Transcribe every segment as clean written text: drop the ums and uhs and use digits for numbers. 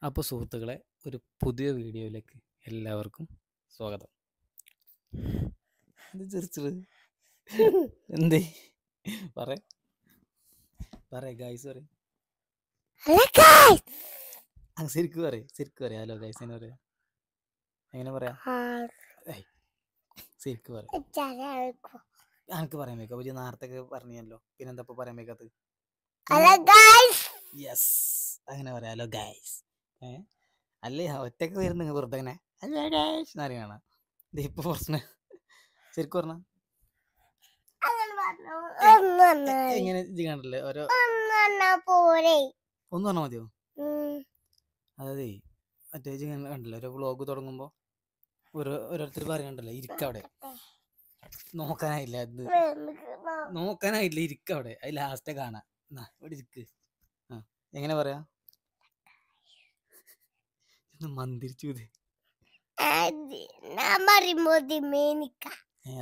അപ്പോൾ സുഹൃത്തുക്കളെ, ഒരു പുതിയ വീഡിയോയിലേക്ക് എല്ലാവർക്കും സ്വാഗതം. ഇത് ചിരിച്ചത് എന്തേ? പറ ഗൈസ് പറ. ശരിക്കും പറയാം. ഹലോ ഗൈസ് എന്ന് പറയാ. എങ്ങനെ പറയാ? ശരിക്കും പറയാം. എനിക്ക് പറയാൻ വെക്കാം. ഒരു നേരത്തെ പറഞ്ഞല്ലോ, പിന്നെന്താ പറയാൻ വെക്കാത്തത്? യെസ്, അങ്ങനെ പറയാം. Hello guys. അല്ലേ ഒറ്റക്ക് വരുന്ന വെറുതെ അങ്ങനെ ഹലോ ഗൈസ് എന്നറിയണ. ഇപ്പൊ പ്രശ്നം ശരിക്കും പറഞ്ഞ എങ്ങനെ കണ്ടല്ലേ? ഓരോ ഒന്ന് പറഞ്ഞാൽ മതിയോ? അതെ, മറ്റേ കണ്ടല്ലോ ഓരോ വ്ളോഗ് തുടങ്ങുമ്പോ ഓരോരുത്തർ പറയണ്ടല്ലോ, ഇരിക്കവിടെ നോക്കാനായില്ല ഇരിക്കവിടെ, അത് ലാസ്റ്റ് കാണാം. ഇവിടെ ഇരിക്ക്. എങ്ങനെ പറയാ? മന്ദിരിച്ചു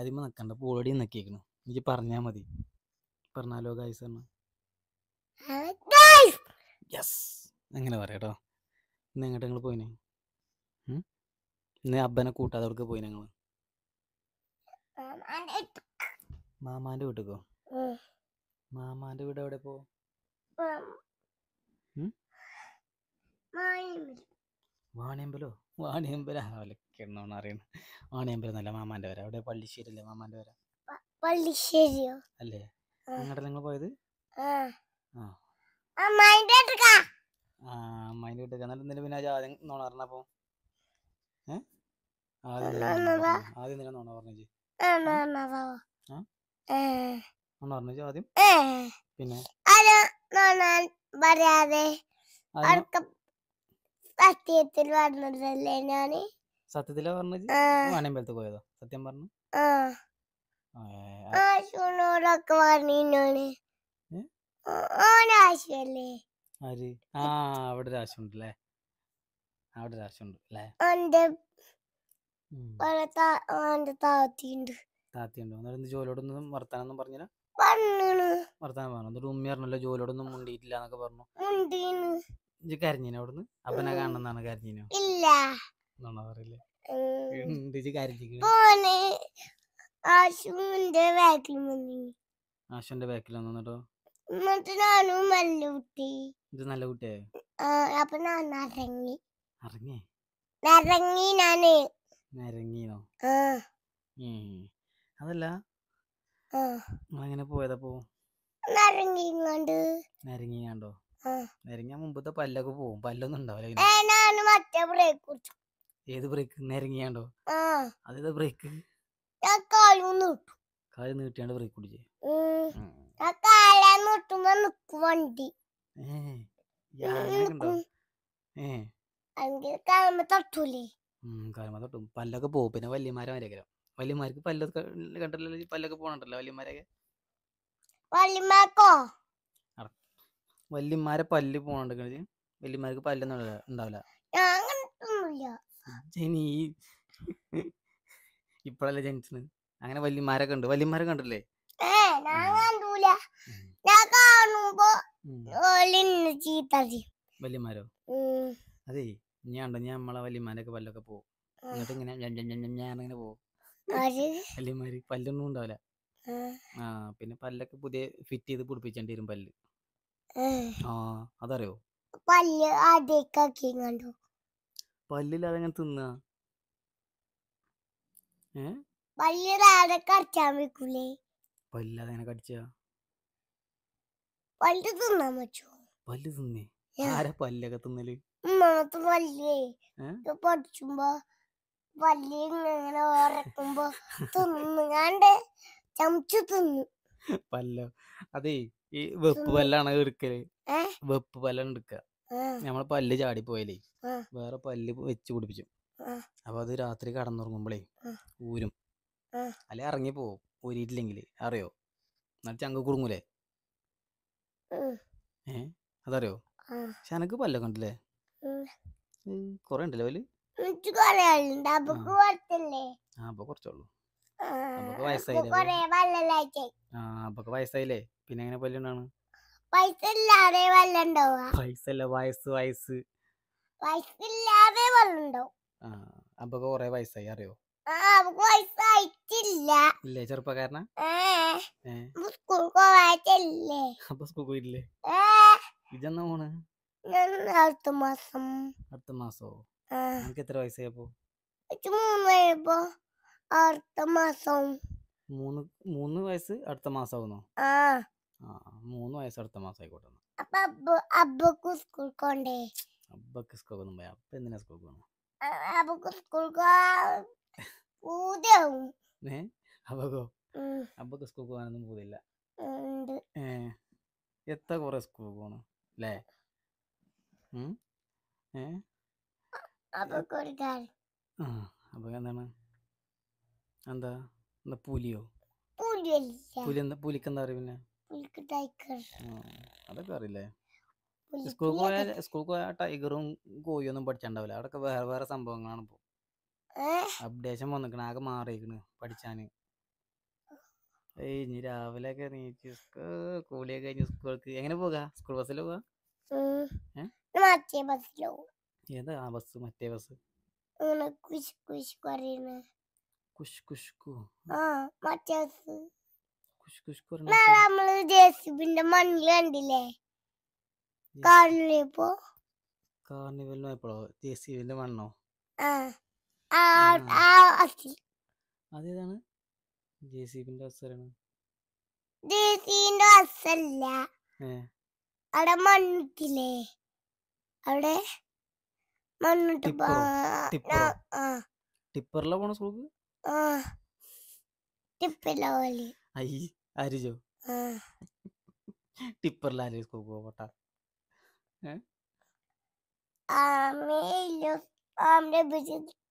അതിമ നിക്കണ്ട, പോളടി നക്കിയേക്കണു. എനിക്ക് പറഞ്ഞാ മതി. പറഞ്ഞാലോ ഗൈസ് പറഞ്ഞ. യെസ്, അങ്ങനെ പറയാട്ടോ. ഇന്ന് എങ്ങോട്ട് നിങ്ങൾ പോയിനെ? ഇന്ന് അബ്ബനെ കൂട്ടാതെ അവർക്ക് പോയി ഞങ്ങള് മാമാന്റെ വീട്ടിക്കോ? മാമാന്റെ വീട് എവിടെ പോ? വാണിയമ്പലോ? വാണിയമ്പലം അറിയണ. വാണിയമ്പലം എന്നല്ല മാമാന്റെ വര. അവിടെ പള്ളിശ്ശേരി അല്ലേ മാമാന്റെ വര? പള്ളിശ്ശേരിയോ അല്ലേ? അങ്ങോട്ട് നിങ്ങൾ പോയത്? അമ്മായിന്റെ വീട്ടിൽ. എന്നിട്ട് ഇന്നലെ പിന്നെ ആദ്യം നോണ പറഞ്ഞപ്പോ ആദ്യം തന്നെ നോണ പറഞ്ഞു. ആദ്യം പിന്നെ പറയാതെ സത്യത്തിൽ പറഞ്ഞതല്ലേ ഞാന്. സത്യത്തിലാ പറഞ്ഞത്? വാണിയമ്പലത്ത് പോയതോ? സത്യം പറഞ്ഞു. ആശുനോടൊക്കെ പറഞ്ഞിന്നോന് ഓനാശല്ലേ. ആര്? അവിടെ ഒരു ആശുണ്ടല്ലേ? അവിടെ ഒരു ആശുണ്ട് അല്ലേ? താത്തിയുണ്ടോ? എന്നിട്ട് ജോലിയോടൊന്നും വർത്താനൊന്നും പറഞ്ഞില്ല? വർത്താനം പറഞ്ഞു. എന്നിട്ട് ഉമ്മ പറഞ്ഞല്ലോ ജോലിയോടൊന്നും മുണ്ടിയിട്ടില്ല എന്നൊക്കെ പറഞ്ഞു. ഇജ്ജ് കരഞ്ഞീനോ അവിടുന്ന്? അപ്പനെ കാണണമെന്നാണ് കരഞ്ഞീനോ? ഇല്ല എന്നാണോ പറയില്ലേ? ഇജ്ജ് കരഞ്ഞിരിക്കണ? ആശുവിന്റെ ബാക്കിൽ വന്നിട്ടോ? എന്നിട്ട് ഞാനും നല്ല കുട്ടി. ഇത് നല്ല കുട്ടിയായോ? അപ്പൊ ഞാൻ ഇറങ്ങി. നരങ്ങീനോ? അതല്ല, അങ്ങനെ പോയതപ്പോ നരങ്ങിയാണ്ടോ? നരങ്ങിയ മുമ്പത്തെ പല്ലൊക്കെ പോവും. പല്ലൊന്നും ഉണ്ടാവില്ല. ഏത് ബ്രേക്ക്? നരങ്ങിയാണ്ടോ? അതേതാ ബ്രേക്ക്? കാല് നീട്ടിയാണ്ട് ബ്രേക്ക് പിടിച്ചേ? വണ്ടി ഉണ്ടോ? കാലമ തൊട്ടും പല്ലൊക്കെ പോവും. പിന്നെ വല്യമാരെ വരേക്കരം. വല്യമാർക്ക് പല്ലൊക്കെ കണ്ടല്ലോ, പല്ലൊക്കെ പോണണ്ടല്ലോ വല്യമാരൊക്കെ. വല്യമാരെ പല്ല് പോണണ്ട്. വല്യമാർക്ക് പല്ലൊന്നും ഉണ്ടാവില്ല. ഇപ്പഴല്ലേ ജനിച്ചത്. അങ്ങനെ വല്യമാരൊക്കെ ഉണ്ട്. വല്യമാരെ കണ്ടില്ലേ? വല്യമാരോ? അതേ, ഞാൻ നമ്മളെ വല്യമാരൊക്കെ പല്ലൊക്കെ പോവും. എന്നിട്ട് ഇങ്ങനെ ഞാനിങ്ങനെ പോവും. വല്യമാര് പല്ലൊന്നും ഉണ്ടാവില്ല. പിന്നെ പല്ലൊക്കെ പുതിയ ഫിറ്റ് ചെയ്ത് പിടിപ്പിച്ചേണ്ടി വരും പല്ല്. അതറിയോ? പല്ലില്ലാതെ എങ്ങനെ തിന്നാ? പല്ലില്ലാതെ എങ്ങനെ കടിച്ചാ? പല്ല് തിന്നേ? ആരാ പല്ലൊക്കെ തിന്നല്? പഠിച്ചുമ്പോ പല്ലി ഇങ്ങനെ ഉറക്കുമ്പോ തിന്നുകാണ്ട് ചമച്ചു തിന്നു. പല്ലോ? അതേ, ഈ വെപ്പ് പല്ലാണ് എടുക്കല്. വെപ്പ് പല്ലാണ് എടുക്കുക. നമ്മളെ പല്ല് ചാടിപ്പോയാലേ വേറെ പല്ല് വെച്ച് പിടിപ്പിച്ചു. അപ്പൊ അത് രാത്രി കടന്നുറങ്ങുമ്പോളേ ഊരും. അല്ലെ ഇറങ്ങി പോവും ഊരിയിട്ടില്ലെങ്കിൽ. അറിയോ? എന്നാൽ ചങ്ക കുടുങ്ങൂലേ? അതറിയോ? പക്ഷെ എനക്ക് പല്ലൊക്കെ ഉണ്ടല്ലേ? കൊറേ ഉണ്ടല്ലേ പല്ല്? അപ്പൊ കുറച്ചുള്ളൂ. അപ്പൊക്കെ വയസ്സായില്ലേ? പിന്നെ എങ്ങനെ പല്ലുണ്ടാണ്? പൈസ ഇല്ലാതെ പൈസ അല്ല, വയസ്സ്. വയസ്സില്ലാതെ വെള്ളമുണ്ടാവും. ആ അപ്പൊ കൊറേ വയസ്സായി അറിയോ? അവക്ക് വയസ്സായിട്ടില്ല. ഇല്ലേ ചെറുപ്പക്കാരനാ? സ്കൂൾ പോവാറ്റല്ലേ. അപ്പൊ സ്കൂൾ പോയിട്ടില്ലേ? ഇജെന്നാ പോണ്? അടുത്ത മാസം. അടുത്ത മാസോ? എനിക്ക് എത്ര വയസ്സായി അപ്പൊ? 3 കഴിയുമ്പോ അടുത്ത മാസം. 3 വയസ്സ് അടുത്ത മാസാവുന്നോ? ആ 3 വയസ്സ് അടുത്ത മാസം ആയിക്കോട്ടെ. അപ്പൊ അബ്ബക്ക് സ്കൂൾ പോണ്ടേ? അബ്ബക്ക് സ്കൂൾ ഒന്നും പോയാ അപ്പൊ എന്തിനാ സ്കൂൾ പോകണം? അബ്ബക്ക് സ്കൂൾ പൂതിയാവും. അബക്കോ? അബ്ബക്ക് സ്കൂൾ പോകാനൊന്നും പോതില്ല. എത്ര കൊറേ സ്കൂൾ പോണം അല്ലേ? അബ്ബക്കൊരു കാര്യം. അപ്പൊ എന്താണ്? എന്താ എന്താ പുലിയോ? പുലി എന്താ പുലിക്ക് എന്താ അറിയ? പിന്നെ അതൊക്കെ അറിയില്ലേ? സ്കൂൾ പോയാൽ ടൈഗറും കോഴിയൊന്നും പഠിച്ചാണ്ടാവില്ല. അവിടെയൊക്കെ വേറെ വേറെ സംഭവങ്ങളാണ് ഇപ്പൊ. അപ്ഡേഷൻ വന്നിക്കണ, ആകെ മാറിയിരിക്കണ് പഠിച്ചാന്. ഇനി രാവിലെ ഒക്കെ നീച്ച് കൂലിയൊക്കെ കഴിഞ്ഞ് സ്കൂൾക്ക് എങ്ങനെ പോകാ? സ്കൂൾ ബസ്സിൽ പോകാ? ഏതാ ആ ബസ്? മറ്റേ ബസ് നമ്മള് ജെസിബിന്റെ മണ്ണിൽ കണ്ടില്ലേ കാണിപ്പോ? കാർണിവലിന് പോയപ്പോഴോ? ജെസിബിന്റെ മണ്ണോ? അതേതാണ്? ജെസിബിന്റെ ബസ്സാണ്. ജെസിബിന്റെ ബസ്സല്ല, അവിടെ മണ്ണിട്ടില്ലേ? അവിടെ മണ്ണിട്ട് ടിപ്പറിലാ പോണ സ്കൂൾക്ക്? ആരിജോ ടിപ്പറിലാര് സ്കൂൾക്ക് പോകട്ടാ?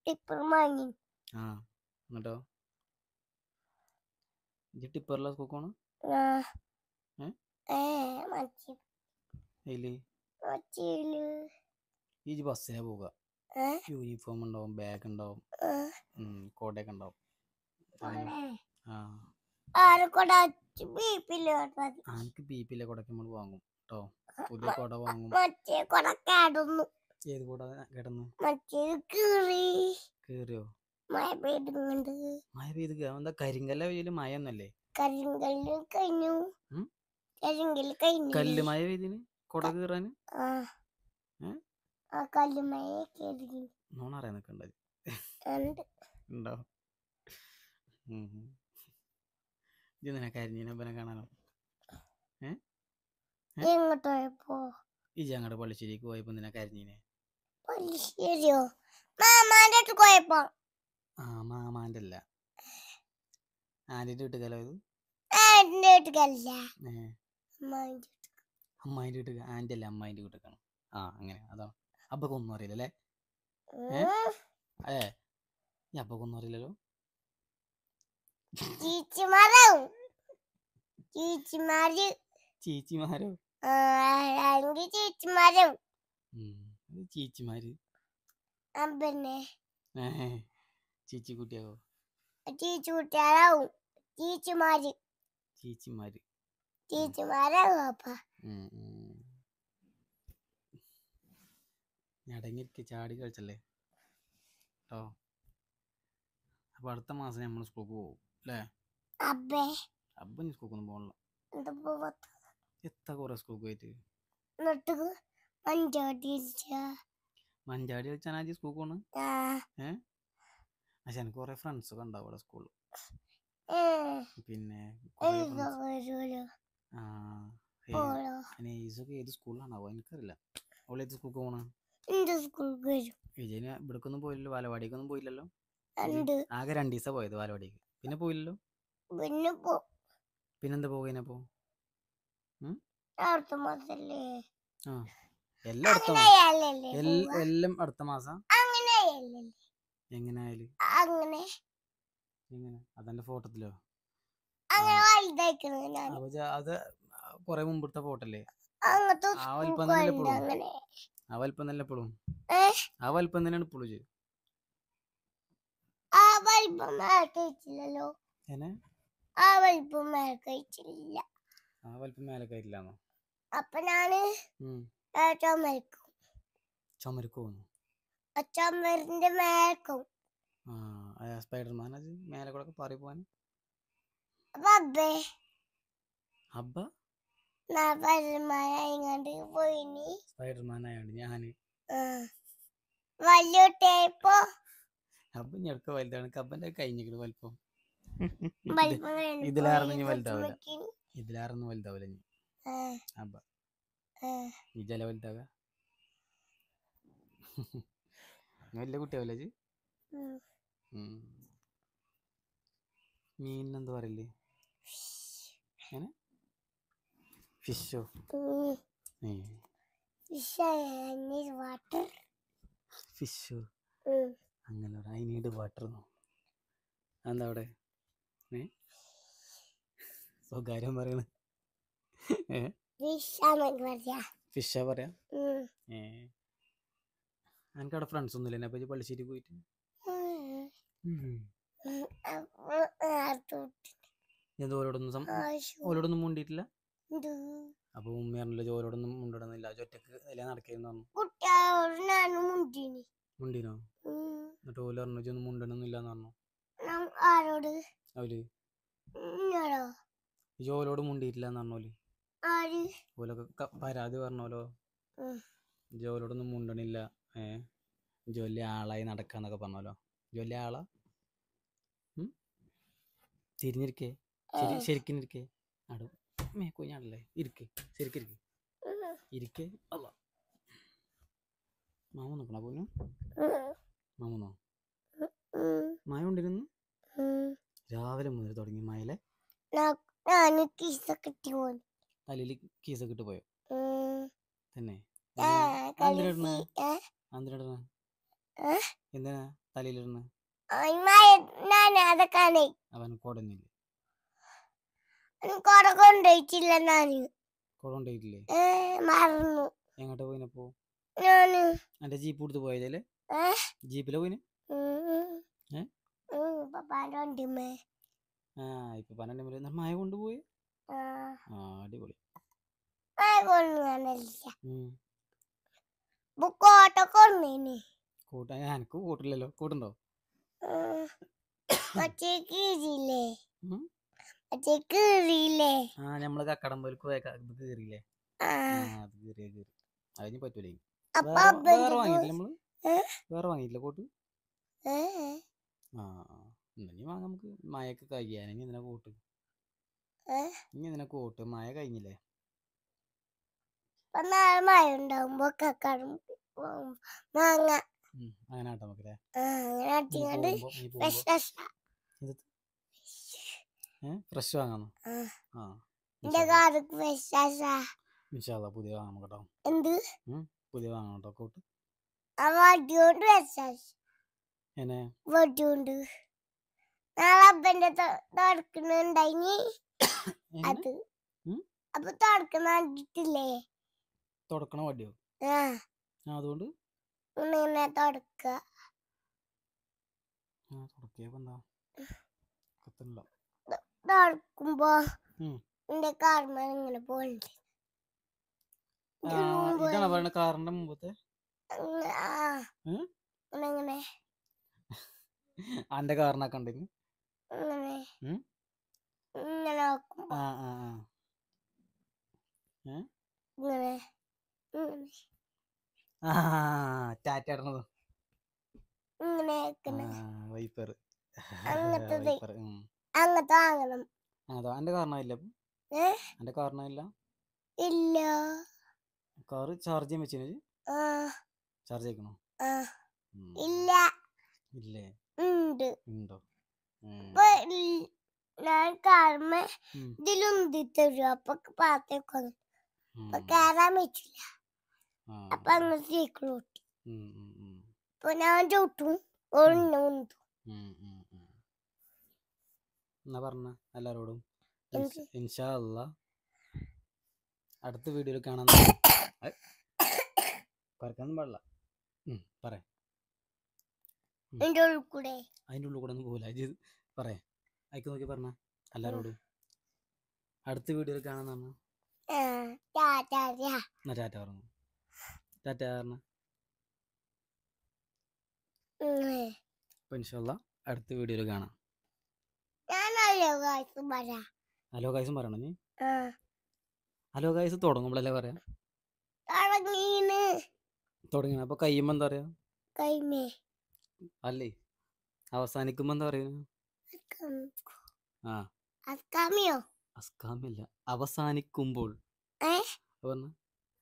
ടിപ്പർ വാങ്ങി. എന്നിട്ടോ ഈ ടിപ്പറിലാ സ്കൂൾക്ക് പോണ? ഈ ബസ്സിനെ പോവുക. യൂണിഫോം ഉണ്ടാവും, ബാഗ് ഉണ്ടാവും, കോട്ടയൊക്കെ ഉണ്ടാവും. എനിക്ക് ബീപ്പിലെ കൊടക്ക് നമ്മൾ വാങ്ങും കേട്ടോ. പുതിയ കൊട വാങ്ങും. ഏത് കൊട കിടന്നു? കേറിയോ? മഴ പെയ്ത് എന്താ കരിങ്കല്ല വെയില്? മഴ ഒന്നല്ലേ? കല്ല് മഴ പെയ്തിന് കൊട കീറാന്? നോണറിയാൻ നിക്കണ്ടത് ഉണ്ടോ? ഇതെന്തിനാ കരിഞ്ഞീനെ അപ്പനെ കാണാനോ? ഈ ഞങ്ങളുടെ പള്ളിശ്ശേരിക്ക് പോയപ്പോ എന്തിനാ കരിഞ്ഞീനെ? മാമാന്റെ അല്ല, ആന്റിന്റെ വീട്ടുകാലോ ഇത്? അമ്മായിന്റെ വീട്ടുക. ആന്റി അല്ല, അമ്മായിന്റെ വീട്ടുകാണ്. അങ്ങനെ അതാണ്. അപ്പൊക്കൊന്നും അറിയില്ലല്ലേ? ഈ അപ്പൊക്കൊന്നും അറിയില്ലല്ലോ. ചീച്ചിമാരോ? ചീച്ചിമാര് ചീച്ചിക്കുട്ടിയാവോ? ചീച്ചിമാര് അടങ്ങിയിരിക്കെ, ചാടി കളിച്ചല്ലേ കേട്ടോ. അപ്പൊ അടുത്ത മാസം നമ്മൾ സ്കൂൾക്ക് പോകും അല്ലേ? അപ്പൊ നീ സ്കൂൾക്കൊന്നും പോകണില്ല. എത്ര കൊറേ സ്കൂൾക്ക് പോയിട്ട്? മഞ്ചാടി കളിച്ചാൽ ആദ്യം സ്കൂൾക്ക് പോണ്? പക്ഷെ എനിക്ക് കൊറേ ഫ്രണ്ട്സ് ഒക്കെ ഉണ്ടാവും അവിടെ സ്കൂളിൽ. പിന്നെ ഏത് സ്കൂളിലാണാവോ എനിക്കറിയില്ല. അവള് ഏത് സ്കൂൾക്ക് പോണ? വിജയന് ഇവിടേക്കൊന്നും പോയില്ലല്ലോ? ബാലവാടിക്കൊന്നും പോയില്ലല്ലോ? ആകെ 2 ദിവസം പോയത് ബാലവാടിക്ക്, പിന്നെ പോയില്ലല്ലോ. പിന്നെന്താ പോകേനപ്പോ? എല്ലാം അടുത്ത മാസം. എങ്ങനെയായാലും എങ്ങനെ? അതെന്റെ ഫോട്ടോത്തിലോ? അത് കൊറേ മുമ്പത്തെ ഫോട്ടോല്ലേ? ആ വലിപ്പം തന്നെ എപ്പോഴും? ആ വലിപ്പം തന്നെ എപ്പോഴും? ആ വലിപ്പം തന്നെയാണ് ഇപ്പോഴും? ആ വലിപ്പം മേലെ കയറ്റില്ലാന്നോ? അപ്പൊ ഞാന് ചുമർക്ക് പോകുന്നു. ചുമരിന്റെ മേൽക്കും. സ്പൈഡർമാൻ അത് മേലെ കൂടെ പാറി പോവാൻ. അബ്ബേ അബ്ബ സ്പൈഡർമാനായിങ്ങാണ്ട് പോയിനി. സ്പൈഡർമാൻ ആയോണ്ട് ഞാന് വലിയ ടേപ്പോ അബ്ബ ഞെടുക്ക വലുതാണ്. കബ്ബന്റെ കഴിഞ്ഞിട്ട് വലിപ്പം വലിപ്പം ഇതിലാറൊന്നും വലുതാവില്ല. ഇതിലാറൊന്നും വലുതാവില്ല ഇനി അബ്ബ. ഈ ജല വലുതാക വലിയ കുട്ടിയാവില്ലേ? മീനെന്താ പറയില്ലേ? ഫിഷോ? ഫിഷോ അങ്ങനെ ഐ നീഡ് വാട്ടർ. എന്താ അവിടെ സ്വകാര്യം പറയണ? ഫിഷാ പറയാ? എനിക്കവിടെ ഫ്രണ്ട്സ് ഒന്നുമില്ല. എന്നെ പറ്റി പള്ളിശ്ശേരി പോയിട്ട് ഓരോടൊന്നും മുണ്ടിട്ടില്ല. അപ്പൊ ഉമ്മ പറഞ്ഞില്ല ജോലോടൊന്നും മുണ്ടിടുന്നില്ല, ഒറ്റക്ക് അതിലെ നടക്കുന്നു മുണ്ടീനോ? എന്നിട്ട് ഓല് പറഞ്ഞു ഒന്നും മുണ്ടണമെന്നില്ലാന്ന് പറഞ്ഞു. അവല് ജോലോട് മുണ്ടിയിട്ടില്ലാന്ന് പറഞ്ഞോല്. ഓലൊക്കെ പരാതി പറഞ്ഞോലോ, ജോലോടൊന്നും മുണ്ടണില്ല, ജോലി ആളായി നടക്കാന്നൊക്കെ പറഞ്ഞോലോ. ജോലി ആളാ? തിരിഞ്ഞിരിക്കേ, ശരിക്കും ഇരിക്കേ. അടു മേക്കോഞ്ഞാണല്ലേ, ഇരിക്കേ, ശരിക്കും ഇരിക്കേ, ഇരിക്കേ. അല്ല മാമ നോക്കണ പോനു. മാമൂന്നോ മഴ കൊണ്ടിരുന്നു രാവിലെ മുതൽ തുടങ്ങി മഴയിലെ. തലയിൽ കീസൊക്കെ ഇട്ട് പോയോ തന്നെ? എന്തിനാ തലയിലിടുന്ന? അവൻ കൊടന്നില്ലേ? കൊടകൊണ്ടിട്ടില്ലേ? എങ്ങോട്ടാ പോയിനപ്പോ? എന്റെ ജീപ്പ് എടുത്ത് പോയതല്ലേ? ജീപ്പിലെ പോയിന്? ഇപ്പൊ 12 മഴ കൊണ്ടുപോയി. അടിപൊളി. എനിക്ക് കൂട്ടില്ലല്ലോ. കൂട്ടുണ്ടോ? നമ്മള് കക്കടമ്പോൽക്ക് കീറിയില്ലേ? അത് കീറി അതിന് പറ്റൂലേ. വേറെ വാങ്ങിയിട്ടില്ല നമ്മള്? വേറെ വാങ്ങിയിട്ടില്ല കോട്ട്? ഇനി വാങ്ങാം നമുക്ക്. മഴയൊക്കെ കഴിയാൻ ഇനി എന്തിനാ കോട്ട്? ഇനി എന്തിനാ കോട്ട്? മഴ കഴിഞ്ഞില്ലേ? മഴ ഉണ്ടാവുമ്പോ അങ്ങനെ ആട്ടോ നമുക്കല്ലേ? ഫ്രഷ് വാങ്ങാന്നോ? പുതിയ വാങ്ങാം കേട്ടോ. പുതിയ വാങ്ങാം കേട്ടോ കോട്ട്. നാളെ അബ്ബന്റെ തുടക്കുന്നുണ്ടായിനി. അത് അപ്പൊ തുടക്കണില്ലേ? തുടക്കണ വടിയോ? അതുകൊണ്ട് തുടക്കുമ്പോ എന്റെ കാർമ ഇങ്ങനെ പോണ്ട്. ഇതാണ് പറയണ കാറിന്റെ മുമ്പത്തെ അന്റെ കാറിനൊക്കെ ഉണ്ടെങ്കിൽ ടാറ്റ ഇടണത് വൈപ്പർ. അങ്ങനത്തെ വാങ്ങണം. എന്റെ കാരണമില്ല. എന്റെ കാരണമില്ല. ഇല്ല. കാറ് ചാർജ് ചെയ്യാൻ വെച്ചു. ചാർജ് ചെയ്യണോ? ഇല്ല. ഇല്ലേ? ഉണ്ടോ? ഞാൻ കാർമ ഇതിലുന്തി തരും. അപ്പൊ പാത്തേക്കോ കയറാൻ പറ്റില്ല. അപ്പൊ അങ്ങനെ സീക്കൂട്ടി. അപ്പൊ ഞാൻ ചവിട്ടും. എന്നാ പറഞ്ഞ എല്ലാരോടും ഇൻഷാ അല്ലാഹ് അടുത്ത വീഡിയോയിൽ കാണാൻ. പറക്കാനൊന്നും പാടില്ല. പറയാ അതിൻ്റെ ഉള്ളിൽ കൂടെ ഒന്നും പോകില്ല. ഇത് പറയാ അയക്ക് നോക്കി പറഞ്ഞ എല്ലാരോടും അടുത്ത വീഡിയോയിൽ കാണാൻ. എന്നാ ടാറ്റ പറഞ്ഞു. ടാറ്റ പറഞ്ഞ. അപ്പൊ ഇൻഷാല്ല അടുത്ത വീഡിയോയിൽ കാണാം. ഞാനല്ലോ കാശ് പറയാ. ഹലോ ഗായ്സും പറയണം നീ. ഹലോ ഗായ്സ് തുടങ്ങുമ്പോഴല്ലേ പറയാ. തുടങ്ങീന് തുടങ്ങി അപ്പൊ കയ്യുമ്പോ എന്താ പറയാ? കൈമേ അല്ലേ അവസാനിക്കുമ്പോ എന്താ പറയുന്നത്? ആ അസ്കാമിയോ അസ്കാമില്ല, അവസാനിക്കുമ്പോൾ പറഞ്ഞ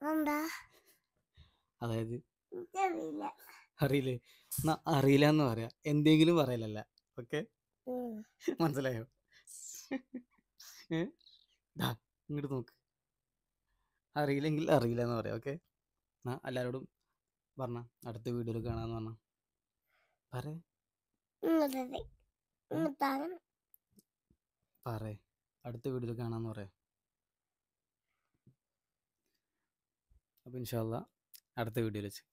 എന്താ അതായത് എനിക്കറിയില്ല. അറിയില്ലേ? എന്നാ അറിയില്ല എന്ന് പറയാ, എന്തെങ്കിലും പറയലല്ല. ഓക്കെ, മനസ്സിലായോ? ഇങ്ങോട്ട് നോക്ക്, അറിയില്ലെങ്കിൽ അറിയില്ല എന്ന് പറയാം. ഓക്കെ, എന്നാ എല്ലാവരോടും പറഞ്ഞ അടുത്ത വീഡിയോയിൽ കാണാന്ന് പറഞ്ഞ പറ പറ അടുത്ത വീഡിയോയിൽ കാണാന്ന് പറയാം. അപ്പോൾ ഇൻഷാ അല്ലാ അടുത്ത വീഡിയോയിൽ വെച്ച്